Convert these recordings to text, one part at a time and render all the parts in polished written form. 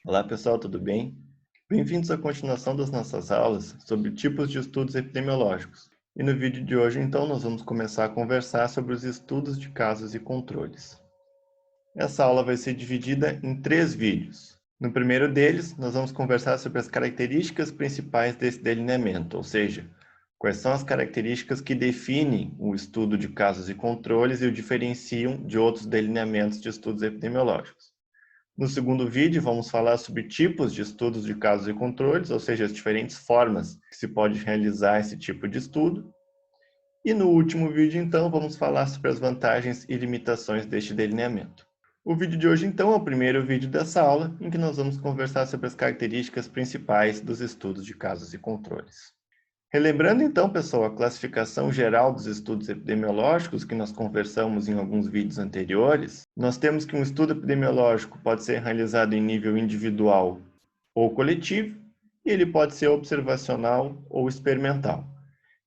Olá pessoal, tudo bem? Bem-vindos à continuação das nossas aulas sobre tipos de estudos epidemiológicos. E no vídeo de hoje, então, nós vamos começar a conversar sobre os estudos de casos e controles. Essa aula vai ser dividida em 3 vídeos. No primeiro deles, nós vamos conversar sobre as características principais desse delineamento, ou seja, quais são as características que definem o estudo de casos e controles e o diferenciam de outros delineamentos de estudos epidemiológicos. No segundo vídeo, vamos falar sobre tipos de estudos de casos e controles, ou seja, as diferentes formas que se pode realizar esse tipo de estudo. E no último vídeo, então, vamos falar sobre as vantagens e limitações deste delineamento. O vídeo de hoje, então, é o primeiro vídeo dessa aula, em que nós vamos conversar sobre as características principais dos estudos de casos e controles. Relembrando então, pessoal, a classificação geral dos estudos epidemiológicos que nós conversamos em alguns vídeos anteriores, nós temos que um estudo epidemiológico pode ser realizado em nível individual ou coletivo, e ele pode ser observacional ou experimental.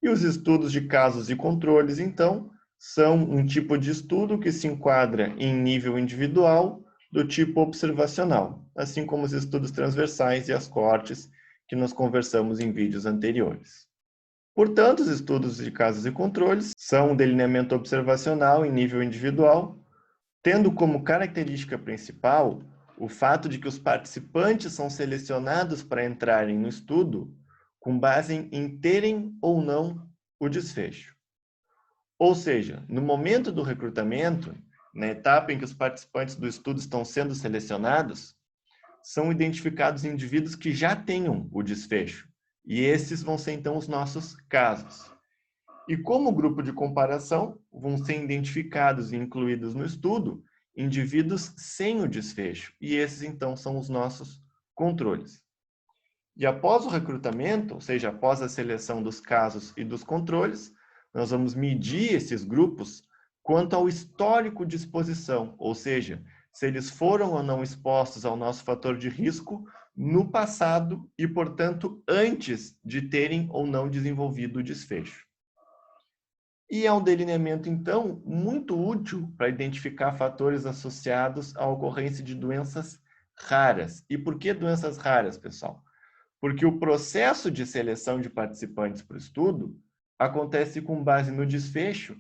E os estudos de casos e controles, então, são um tipo de estudo que se enquadra em nível individual do tipo observacional, assim como os estudos transversais e as coortes que nós conversamos em vídeos anteriores. Portanto, os estudos de casos e controles são um delineamento observacional em nível individual, tendo como característica principal o fato de que os participantes são selecionados para entrarem no estudo com base em terem ou não o desfecho. Ou seja, no momento do recrutamento, na etapa em que os participantes do estudo estão sendo selecionados, são identificados indivíduos que já tenham o desfecho. E esses vão ser, então, os nossos casos. E como grupo de comparação, vão ser identificados e incluídos no estudo indivíduos sem o desfecho. E esses, então, são os nossos controles. E após o recrutamento, ou seja, após a seleção dos casos e dos controles, nós vamos medir esses grupos quanto ao histórico de exposição, ou seja, se eles foram ou não expostos ao nosso fator de risco no passado e, portanto, antes de terem ou não desenvolvido o desfecho. E é um delineamento, então, muito útil para identificar fatores associados à ocorrência de doenças raras. E por que doenças raras, pessoal? Porque o processo de seleção de participantes para o estudo acontece com base no desfecho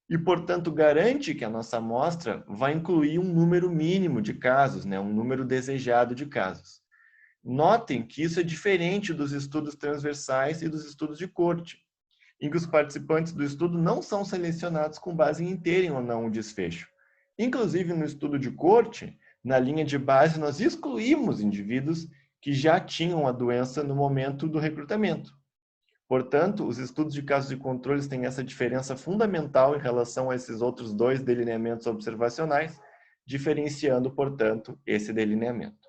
e, portanto, garante que a nossa amostra vai incluir um número mínimo de casos, né? Um número desejado de casos. Notem que isso é diferente dos estudos transversais e dos estudos de corte, em que os participantes do estudo não são selecionados com base em terem ou não o desfecho. Inclusive, no estudo de corte, na linha de base, nós excluímos indivíduos que já tinham a doença no momento do recrutamento. Portanto, os estudos de casos de controles têm essa diferença fundamental em relação a esses outros dois delineamentos observacionais, diferenciando, portanto, esse delineamento.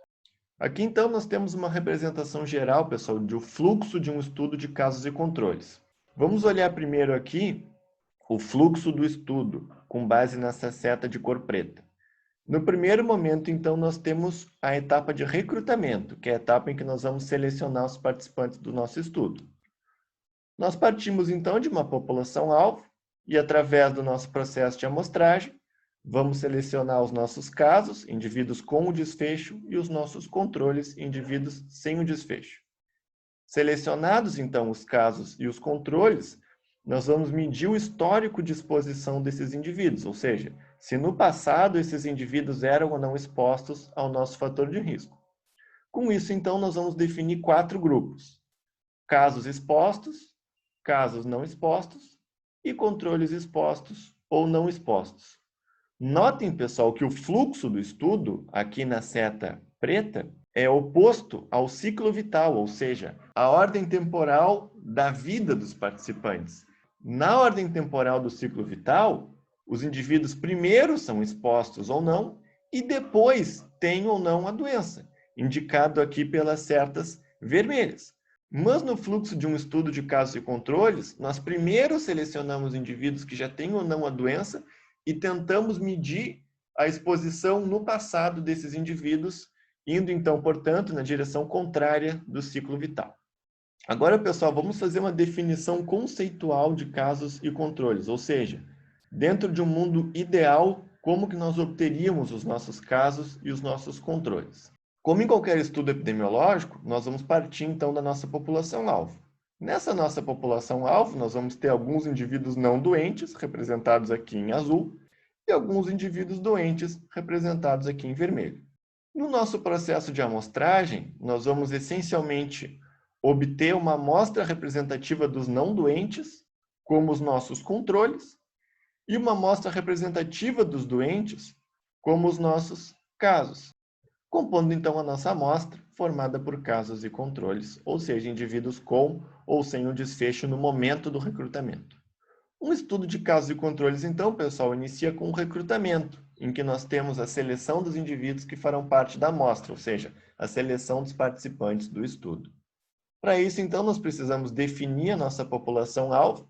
Aqui, então, nós temos uma representação geral, pessoal, do fluxo de um estudo de casos e controles. Vamos olhar primeiro aqui o fluxo do estudo, com base nessa seta de cor preta. No primeiro momento, então, nós temos a etapa de recrutamento, que é a etapa em que nós vamos selecionar os participantes do nosso estudo. Nós partimos, então, de uma população-alvo e, através do nosso processo de amostragem, vamos selecionar os nossos casos, indivíduos com o desfecho, e os nossos controles, indivíduos sem o desfecho. Selecionados, então, os casos e os controles, nós vamos medir o histórico de exposição desses indivíduos, ou seja, se no passado esses indivíduos eram ou não expostos ao nosso fator de risco. Com isso, então, nós vamos definir 4 grupos: casos expostos, casos não expostos e controles expostos ou não expostos. Notem, pessoal, que o fluxo do estudo, aqui na seta preta, é oposto ao ciclo vital, ou seja, a ordem temporal da vida dos participantes. Na ordem temporal do ciclo vital, os indivíduos primeiro são expostos ou não, e depois têm ou não a doença, indicado aqui pelas setas vermelhas. Mas no fluxo de um estudo de casos e controles, nós primeiro selecionamos indivíduos que já têm ou não a doença e tentamos medir a exposição no passado desses indivíduos, indo então, portanto, na direção contrária do ciclo vital. Agora, pessoal, vamos fazer uma definição conceitual de casos e controles, ou seja, dentro de um mundo ideal, como que nós obteríamos os nossos casos e os nossos controles. Como em qualquer estudo epidemiológico, nós vamos partir então da nossa população-alvo. Nessa nossa população-alvo, nós vamos ter alguns indivíduos não doentes, representados aqui em azul, e alguns indivíduos doentes, representados aqui em vermelho. No nosso processo de amostragem, nós vamos essencialmente obter uma amostra representativa dos não doentes, como os nossos controles, e uma amostra representativa dos doentes, como os nossos casos, compondo então a nossa amostra, formada por casos e controles, ou seja, indivíduos com ou sem um desfecho no momento do recrutamento. Um estudo de casos e controles, então, pessoal, inicia com o recrutamento, em que nós temos a seleção dos indivíduos que farão parte da amostra, ou seja, a seleção dos participantes do estudo. Para isso, então, nós precisamos definir a nossa população-alvo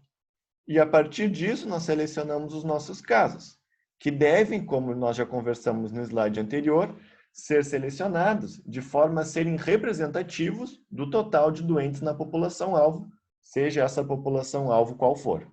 e, a partir disso, nós selecionamos os nossos casos, que devem, como nós já conversamos no slide anterior, ser selecionados de forma a serem representativos do total de doentes na população-alvo, seja essa população-alvo qual for.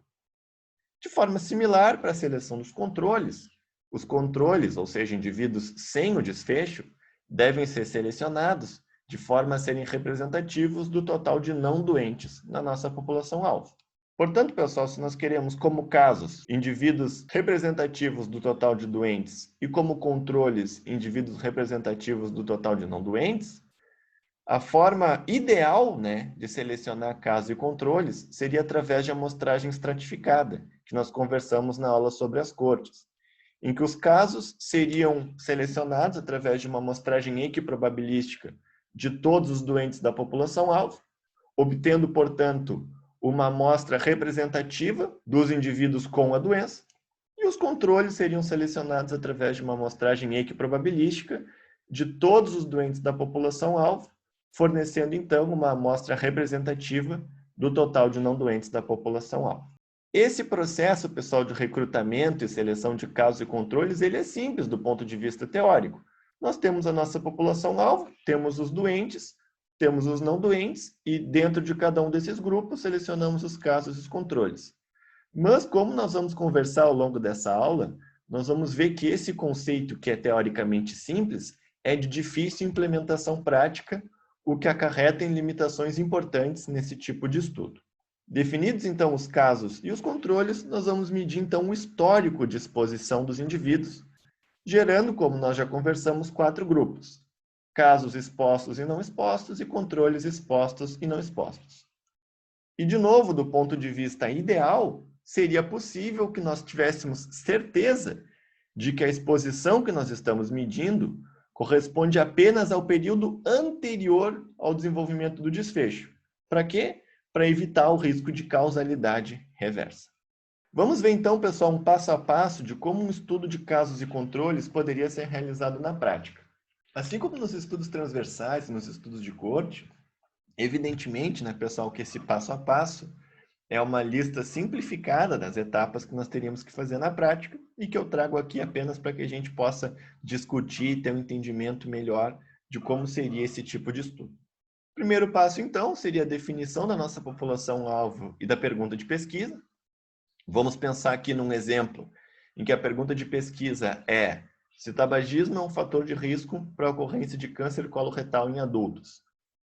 De forma similar para a seleção dos controles, os controles, ou seja, indivíduos sem o desfecho, devem ser selecionados de forma a serem representativos do total de não doentes na nossa população-alvo. Portanto, pessoal, se nós queremos como casos indivíduos representativos do total de doentes e como controles indivíduos representativos do total de não doentes, a forma ideal, de selecionar casos e controles seria através de amostragem estratificada, que nós conversamos na aula sobre as cortes, em que os casos seriam selecionados através de uma amostragem equiprobabilística de todos os doentes da população-alvo, obtendo, portanto, uma amostra representativa dos indivíduos com a doença, e os controles seriam selecionados através de uma amostragem equiprobabilística de todos os doentes da população-alvo, fornecendo, então, uma amostra representativa do total de não doentes da população-alvo. Esse processo, pessoal, de recrutamento e seleção de casos e controles, ele é simples do ponto de vista teórico. Nós temos a nossa população-alvo, temos os doentes, temos os não doentes, e dentro de cada um desses grupos selecionamos os casos e os controles. Mas, como nós vamos conversar ao longo dessa aula, nós vamos ver que esse conceito, que é teoricamente simples, é de difícil implementação prática, o que acarreta em limitações importantes nesse tipo de estudo. Definidos, então, os casos e os controles, nós vamos medir, então, o histórico de exposição dos indivíduos, gerando, como nós já conversamos, 4 grupos: casos expostos e não expostos e controles expostos e não expostos. E, de novo, do ponto de vista ideal, seria possível que nós tivéssemos certeza de que a exposição que nós estamos medindo corresponde apenas ao período anterior ao desenvolvimento do desfecho. Para quê? Para evitar o risco de causalidade reversa. Vamos ver então, pessoal, um passo a passo de como um estudo de casos e controles poderia ser realizado na prática. Assim como nos estudos transversais e nos estudos de corte, evidentemente, pessoal, que esse passo a passo é uma lista simplificada das etapas que nós teríamos que fazer na prática e que eu trago aqui apenas para que a gente possa discutir e ter um entendimento melhor de como seria esse tipo de estudo. O primeiro passo, então, seria a definição da nossa população-alvo e da pergunta de pesquisa. Vamos pensar aqui num exemplo em que a pergunta de pesquisa é se o tabagismo é um fator de risco para a ocorrência de câncer coloretal em adultos.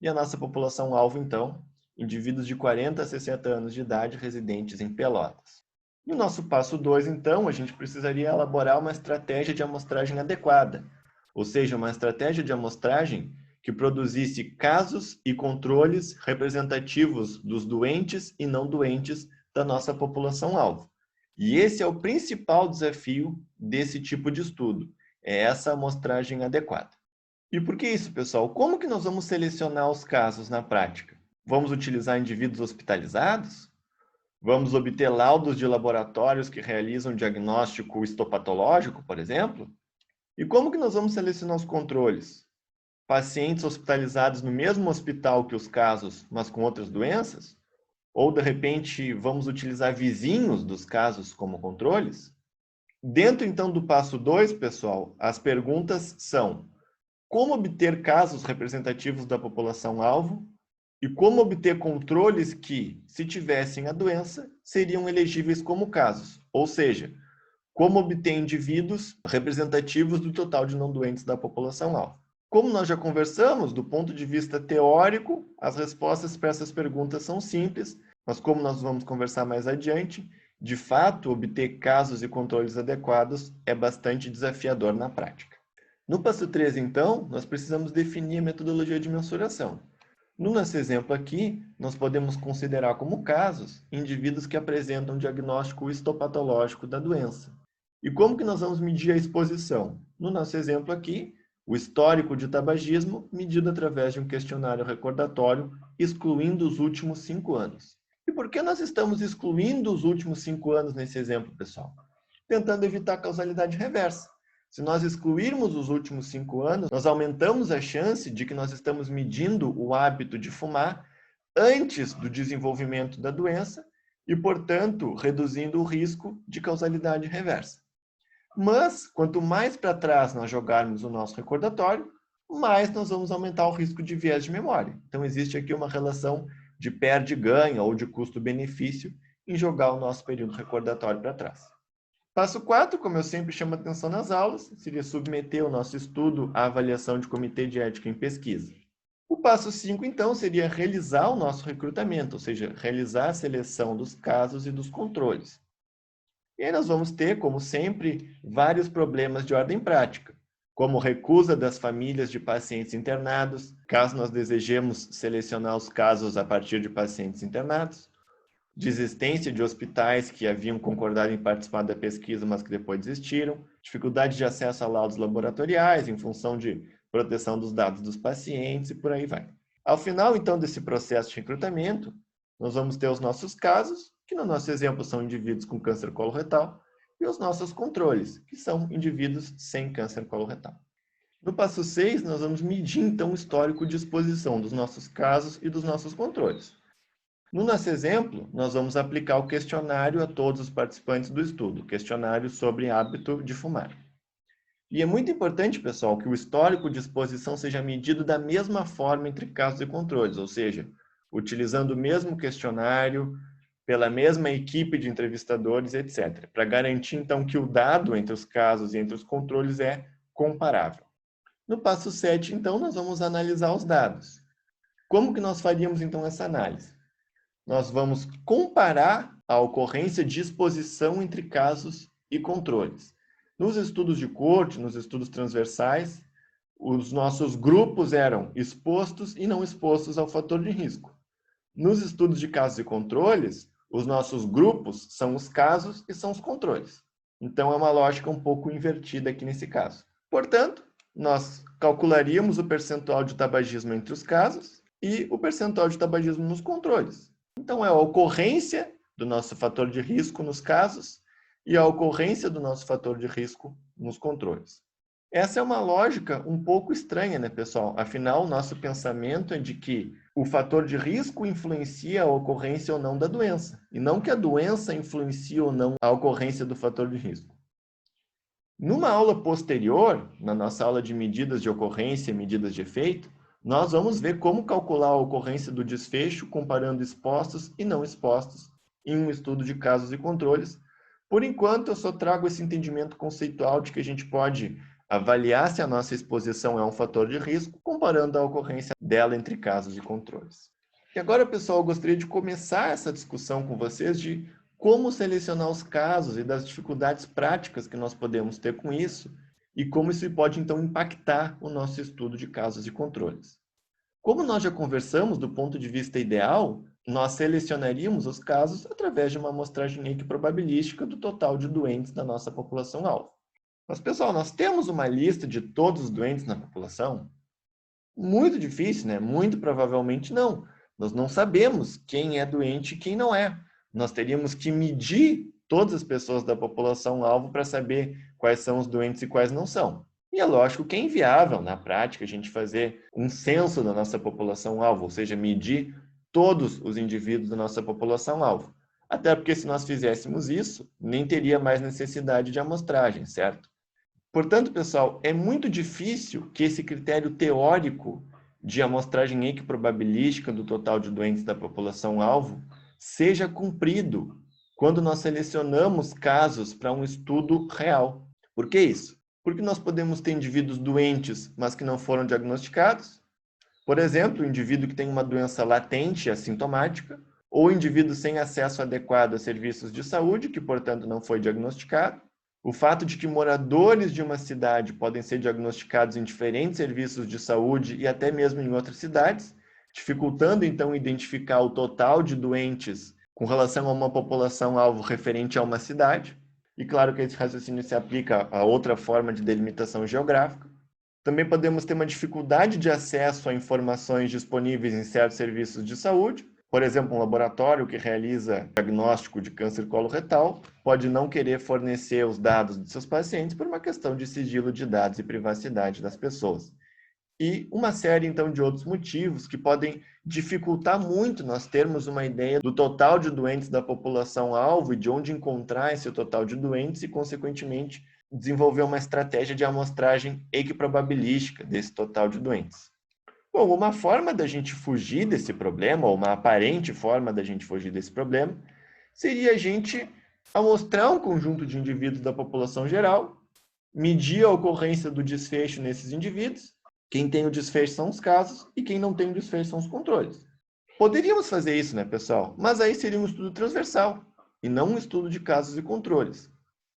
E a nossa população-alvo, então, indivíduos de 40 a 60 anos de idade residentes em Pelotas. No nosso passo 2, então, a gente precisaria elaborar uma estratégia de amostragem adequada, ou seja, uma estratégia de amostragem que produzisse casos e controles representativos dos doentes e não doentes da nossa população-alvo. E esse é o principal desafio desse tipo de estudo, é essa amostragem adequada. E por que isso, pessoal? Como que nós vamos selecionar os casos na prática? Vamos utilizar indivíduos hospitalizados? Vamos obter laudos de laboratórios que realizam diagnóstico histopatológico, por exemplo? E como que nós vamos selecionar os controles? Pacientes hospitalizados no mesmo hospital que os casos, mas com outras doenças? Ou, de repente, vamos utilizar vizinhos dos casos como controles? Dentro, então, do passo 2, pessoal, as perguntas são: como obter casos representativos da população-alvo e como obter controles que, se tivessem a doença, seriam elegíveis como casos, ou seja, como obter indivíduos representativos do total de não doentes da população-alvo. Como nós já conversamos, do ponto de vista teórico, as respostas para essas perguntas são simples, mas como nós vamos conversar mais adiante, de fato, obter casos e controles adequados é bastante desafiador na prática. No passo 3, então, nós precisamos definir a metodologia de mensuração. No nosso exemplo aqui, nós podemos considerar como casos indivíduos que apresentam diagnóstico histopatológico da doença. E como que nós vamos medir a exposição? No nosso exemplo aqui, o histórico de tabagismo medido através de um questionário recordatório, excluindo os últimos 5 anos. E por que nós estamos excluindo os últimos 5 anos nesse exemplo, pessoal? Tentando evitar a causalidade reversa. Se nós excluirmos os últimos 5 anos, nós aumentamos a chance de que nós estamos medindo o hábito de fumar antes do desenvolvimento da doença e, portanto, reduzindo o risco de causalidade reversa. Mas, quanto mais para trás nós jogarmos o nosso recordatório, mais nós vamos aumentar o risco de viés de memória. Então, existe aqui uma relação de perde-ganha ou de custo-benefício em jogar o nosso período recordatório para trás. Passo 4, como eu sempre chamo atenção nas aulas, seria submeter o nosso estudo à avaliação de comitê de ética em pesquisa. O passo 5, então, seria realizar o nosso recrutamento, ou seja, realizar a seleção dos casos e dos controles. E aí nós vamos ter, como sempre, vários problemas de ordem prática, como recusa das famílias de pacientes internados, caso nós desejemos selecionar os casos a partir de pacientes internados, desistência de hospitais que haviam concordado em participar da pesquisa, mas que depois desistiram, dificuldade de acesso a laudos laboratoriais em função de proteção dos dados dos pacientes e por aí vai. Ao final, então, desse processo de recrutamento, nós vamos ter os nossos casos, que no nosso exemplo são indivíduos com câncer coloretal, e os nossos controles, que são indivíduos sem câncer coloretal. No passo 6, nós vamos medir, então, o histórico de exposição dos nossos casos e dos nossos controles. No nosso exemplo, nós vamos aplicar o questionário a todos os participantes do estudo, questionário sobre hábito de fumar. E é muito importante, pessoal, que o histórico de exposição seja medido da mesma forma entre casos e controles, ou seja, utilizando o mesmo questionário, pela mesma equipe de entrevistadores, etc., para garantir, então, que o dado entre os casos e entre os controles é comparável. No passo 7, então, nós vamos analisar os dados. Como que nós faríamos, então, essa análise? Nós vamos comparar a ocorrência de exposição entre casos e controles. Nos estudos de corte, nos estudos transversais, os nossos grupos eram expostos e não expostos ao fator de risco. Nos estudos de casos e controles, os nossos grupos são os casos e são os controles. Então, é uma lógica um pouco invertida aqui nesse caso. Portanto, nós calcularíamos o percentual de tabagismo entre os casos e o percentual de tabagismo nos controles. Então, é a ocorrência do nosso fator de risco nos casos e a ocorrência do nosso fator de risco nos controles. Essa é uma lógica um pouco estranha, né, pessoal? Afinal, o nosso pensamento é de que o fator de risco influencia a ocorrência ou não da doença, e não que a doença influencie ou não a ocorrência do fator de risco. Numa aula posterior, na nossa aula de medidas de ocorrência e medidas de efeito, nós vamos ver como calcular a ocorrência do desfecho comparando expostos e não expostos em um estudo de casos e controles. Por enquanto, eu só trago esse entendimento conceitual de que a gente pode avaliar se a nossa exposição é um fator de risco, comparando a ocorrência dela entre casos e controles. E agora, pessoal, eu gostaria de começar essa discussão com vocês de como selecionar os casos e das dificuldades práticas que nós podemos ter com isso, e como isso pode, então, impactar o nosso estudo de casos e controles. Como nós já conversamos, do ponto de vista ideal, nós selecionaríamos os casos através de uma amostragem equiprobabilística do total de doentes da nossa população-alvo. Mas, pessoal, nós temos uma lista de todos os doentes na população? Muito difícil, né? Muito provavelmente não. Nós não sabemos quem é doente e quem não é. Nós teríamos que medir todas as pessoas da população-alvo para saber quais são os doentes e quais não são. E é lógico que é inviável, na prática, a gente fazer um censo da nossa população-alvo, ou seja, medir todos os indivíduos da nossa população-alvo. Até porque se nós fizéssemos isso, nem teria mais necessidade de amostragem, certo? Portanto, pessoal, é muito difícil que esse critério teórico de amostragem equiprobabilística do total de doentes da população-alvo seja cumprido quando nós selecionamos casos para um estudo real. Por que isso? Porque nós podemos ter indivíduos doentes, mas que não foram diagnosticados. Por exemplo, o indivíduo que tem uma doença latente e assintomática, ou indivíduo sem acesso adequado a serviços de saúde, que, portanto, não foi diagnosticado. O fato de que moradores de uma cidade podem ser diagnosticados em diferentes serviços de saúde e até mesmo em outras cidades, dificultando, então, identificar o total de doentes com relação a uma população-alvo referente a uma cidade. E claro que esse raciocínio se aplica a outra forma de delimitação geográfica. Também podemos ter uma dificuldade de acesso a informações disponíveis em certos serviços de saúde. Por exemplo, um laboratório que realiza diagnóstico de câncer coloretal pode não querer fornecer os dados de seus pacientes por uma questão de sigilo de dados e privacidade das pessoas. E uma série, então, de outros motivos que podem dificultar muito nós termos uma ideia do total de doentes da população-alvo e de onde encontrar esse total de doentes e, consequentemente, desenvolver uma estratégia de amostragem equiprobabilística desse total de doentes. Bom, uma forma da gente fugir desse problema, ou uma aparente forma da gente fugir desse problema, seria a gente amostrar um conjunto de indivíduos da população geral, medir a ocorrência do desfecho nesses indivíduos. Quem tem o desfecho são os casos e quem não tem o desfecho são os controles. Poderíamos fazer isso, né, pessoal? Mas aí seria um estudo transversal e não um estudo de casos e controles.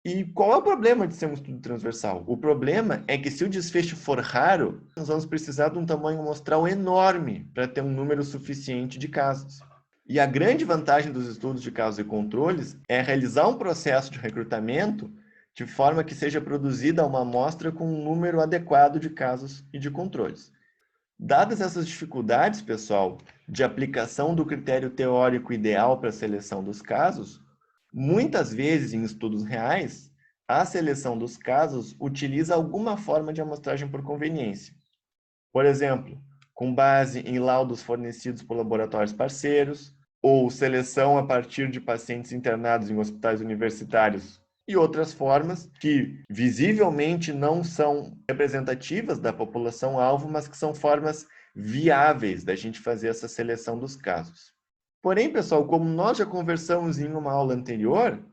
E qual é o problema de ser um estudo transversal? O problema é que se o desfecho for raro, nós vamos precisar de um tamanho amostral enorme para ter um número suficiente de casos. E a grande vantagem dos estudos de casos e controles é realizar um processo de recrutamento de forma que seja produzida uma amostra com um número adequado de casos e de controles. Dadas essas dificuldades, pessoal, de aplicação do critério teórico ideal para a seleção dos casos, muitas vezes em estudos reais, a seleção dos casos utiliza alguma forma de amostragem por conveniência. Por exemplo, com base em laudos fornecidos por laboratórios parceiros, ou seleção a partir de pacientes internados em hospitais universitários e outras formas que visivelmente não são representativas da população-alvo, mas que são formas viáveis da gente fazer essa seleção dos casos. Porém, pessoal, como nós já conversamos em uma aula anterior,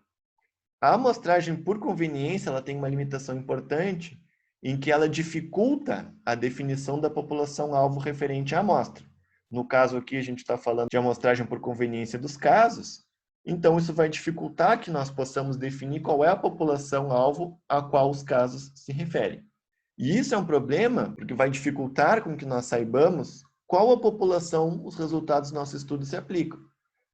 a amostragem por conveniência ela tem uma limitação importante em que ela dificulta a definição da população-alvo referente à amostra. No caso aqui, a gente está falando de amostragem por conveniência dos casos, então isso vai dificultar que nós possamos definir qual é a população-alvo a qual os casos se referem. E isso é um problema porque vai dificultar com que nós saibamos qual a população os resultados do nosso estudo se aplicam.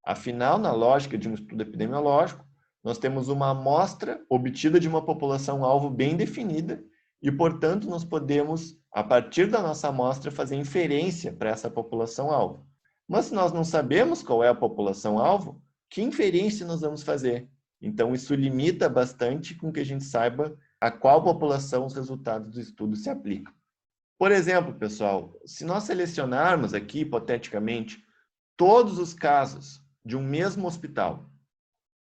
Afinal, na lógica de um estudo epidemiológico, nós temos uma amostra obtida de uma população-alvo bem definida e, portanto, nós podemos, a partir da nossa amostra, fazer inferência para essa população-alvo. Mas se nós não sabemos qual é a população-alvo, que inferência nós vamos fazer? Então, isso limita bastante com que a gente saiba a qual população os resultados do estudo se aplicam. Por exemplo, pessoal, se nós selecionarmos aqui, hipoteticamente, todos os casos de um mesmo hospital,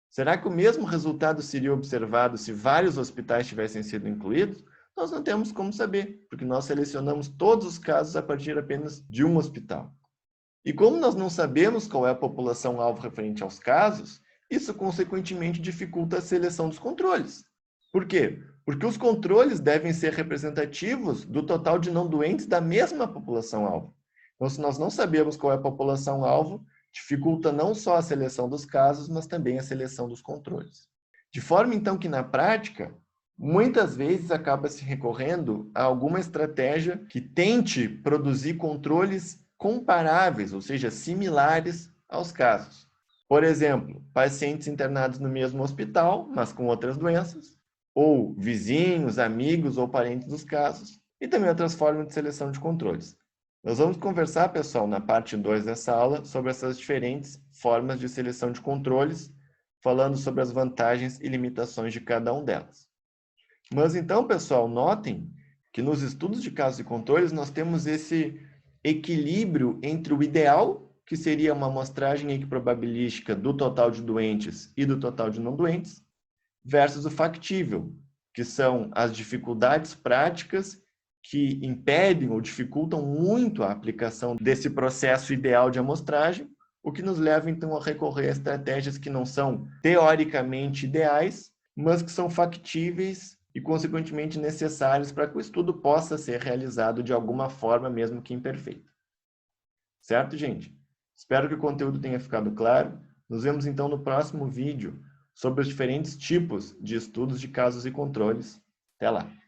será que o mesmo resultado seria observado se vários hospitais tivessem sido incluídos? Nós não temos como saber, porque nós selecionamos todos os casos a partir apenas de um hospital. E como nós não sabemos qual é a população-alvo referente aos casos, isso consequentemente dificulta a seleção dos controles. Por quê? Porque os controles devem ser representativos do total de não doentes da mesma população-alvo. Então, se nós não sabemos qual é a população-alvo, dificulta não só a seleção dos casos, mas também a seleção dos controles. De forma, então, que na prática, muitas vezes acaba se recorrendo a alguma estratégia que tente produzir controles comparáveis, ou seja, similares aos casos. Por exemplo, pacientes internados no mesmo hospital, mas com outras doenças, ou vizinhos, amigos ou parentes dos casos, e também outras formas de seleção de controles. Nós vamos conversar, pessoal, na parte 2 dessa aula, sobre essas diferentes formas de seleção de controles, falando sobre as vantagens e limitações de cada um delas. Mas então, pessoal, notem que nos estudos de casos e controles nós temos esse equilíbrio entre o ideal, que seria uma amostragem equiprobabilística do total de doentes e do total de não doentes, versus o factível, que são as dificuldades práticas que impedem ou dificultam muito a aplicação desse processo ideal de amostragem, o que nos leva, então, a recorrer a estratégias que não são teoricamente ideais, mas que são factíveis e, consequentemente, necessários para que o estudo possa ser realizado de alguma forma, mesmo que imperfeita. Certo, gente? Espero que o conteúdo tenha ficado claro. Nos vemos, então, no próximo vídeo sobre os diferentes tipos de estudos de casos e controles. Até lá!